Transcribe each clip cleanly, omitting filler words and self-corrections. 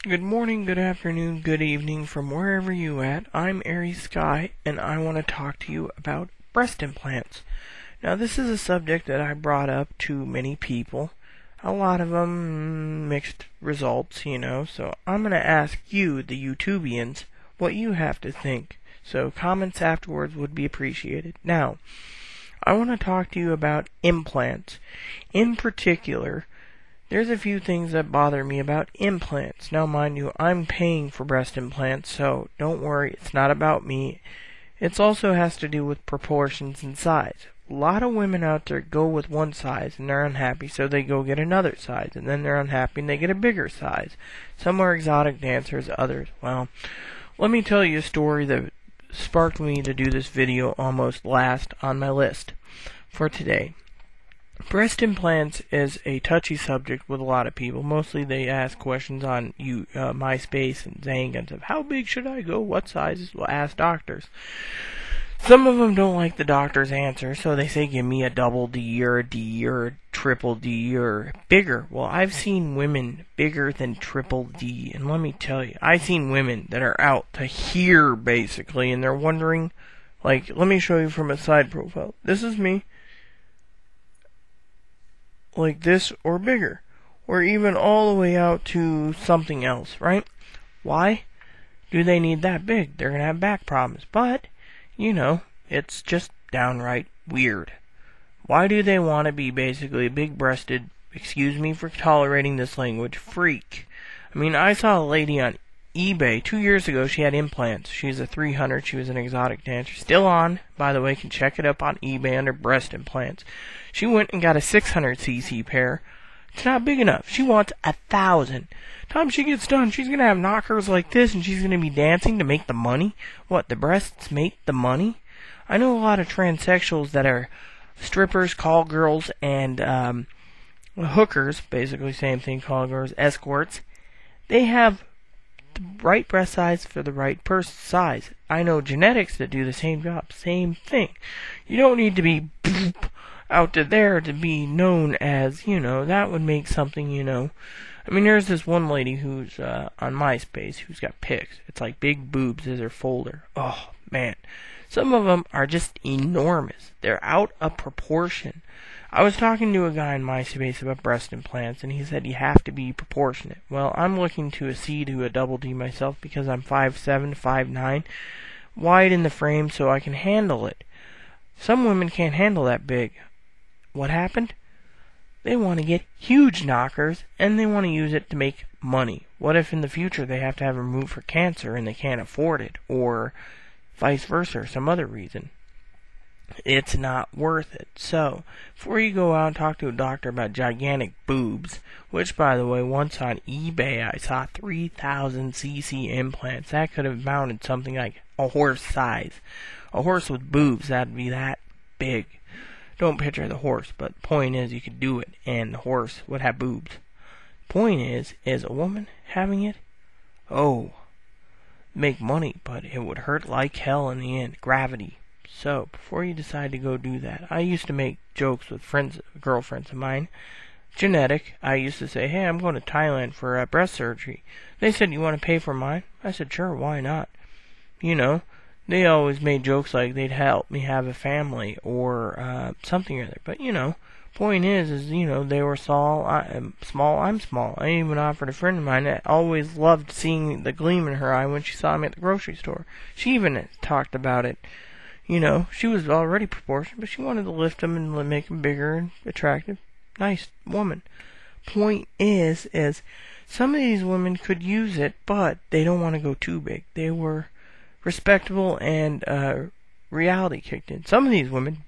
Good morning, good afternoon, good evening from wherever you at. I'm Aries Sky, and I want to talk to you about breast implants. Now, this is a subject that I brought up to many people. A lot of them mixed results, so I'm going to ask you, the YouTubians, what you have to think. So comments afterwards would be appreciated. Now, I want to talk to you about implants. In particular, there's a few things that bother me about implants. Now, mind you, I'm paying for breast implants, so don't worry, it's not about me. It also has to do with proportions and size. A lot of women out there go with one size and they're unhappy, so they go get another size, and then they're unhappy and they get a bigger size. Some are exotic dancers, others, well, let me tell you a story that sparked me to do this video almost last on my list for today. Breast implants is a touchy subject with a lot of people. Mostly they ask questions on MySpace and Zangans of how big should I go, what sizes, will ask doctors. Some of them don't like the doctor's answer, so they say give me a double D or a D or a triple D or bigger. Well, I've seen women bigger than triple D, and let me tell you, I've seen women that are out to here basically, and they're wondering, like, let me show you from a side profile. This is me. Like this or bigger, or even all the way out to something else, right? Why do they need that big? They're gonna have back problems, but it's just downright weird. Why do they want to be basically a big-breasted, excuse me for tolerating this language, freak? I mean, I saw a lady on eBay 2 years ago. She had implants. She's a 300. She was an exotic dancer. Still on, by the way. Can check it up on eBay under breast implants. She went and got a 600cc pair. It's not big enough. She wants 1,000. Time she gets done, she's gonna have knockers like this, and she's gonna be dancing to make the money. What? The breasts make the money? I know a lot of transsexuals that are strippers, call girls, and hookers. Basically, same thing. Call girls, escorts. They have the right breast size for the right person size. I know genetics that do the same job. Same thing. You don't need to be out to there to be known as, that would make something, I mean, there's this one lady who's on MySpace who's got pics. It's like big boobs as her folder. Oh, man. Some of them are just enormous. They're out of proportion. I was talking to a guy on MySpace about breast implants, and he said you have to be proportionate. Well, I'm looking to a C to a double D myself because I'm 5'7", 5'9", wide in the frame so I can handle it. Some women can't handle that big. What happened? They want to get huge knockers, and they want to use it to make money. What if in the future they have to have it removed for cancer and they can't afford it, or vice versa, or some other reason? It's not worth it. So, before you go out and talk to a doctor about gigantic boobs, which, by the way, once on eBay I saw 3,000cc implants. That could have mounted something like a horse size. A horse with boobs, that'd be that big. Don't picture the horse, but the point is you could do it, and the horse would have boobs. Point is a woman having it? Oh, make money, but it would hurt like hell in the end. Gravity. So, before you decide to go do that, I used to make jokes with girlfriends of mine. Genetic. I used to say, hey, I'm going to Thailand for breast surgery. They said, you want to pay for mine? I said, sure, why not? They always made jokes like they'd help me have a family or something or other. But, point is they were small, I'm small. I even offered a friend of mine that always loved seeing the gleam in her eye when she saw me at the grocery store. She even talked about it. She was already proportioned, but she wanted to lift them and make them bigger and attractive. Nice woman. Point is some of these women could use it, but they don't want to go too big. They were respectable, and reality kicked in. Some of these women,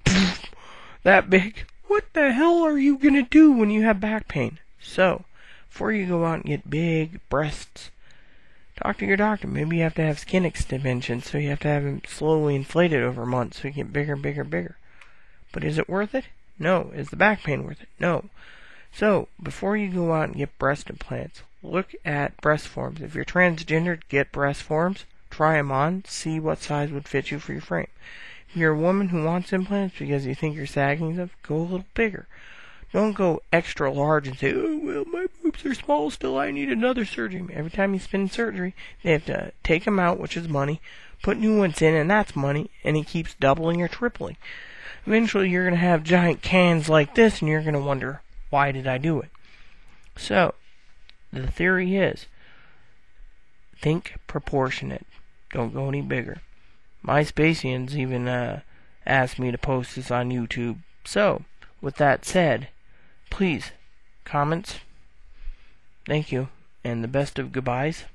that big, what the hell are you gonna do when you have back pain? So, before you go out and get big breasts, talk to your doctor. Maybe you have to have skin extensions, so you have to have them slowly inflated over months so you get bigger and bigger and bigger. But is it worth it? No. Is the back pain worth it? No. So, before you go out and get breast implants, look at breast forms. If you're transgender, get breast forms. Try them on, see what size would fit you for your frame. If you're a woman who wants implants because you think you're sagging stuff, go a little bigger. Don't go extra large and say, oh, well, my boobs boobs are small still, I need another surgery. Every time he's been in surgery, they have to take him out, which is money, put new ones in, and that's money, and he keeps doubling or tripling. Eventually, you're going to have giant cans like this, and you're going to wonder, why did I do it? So, the theory is, think proportionate. Don't go any bigger. MySpacians even asked me to post this on YouTube. So, with that said, please, comments, thank you, and the best of goodbyes.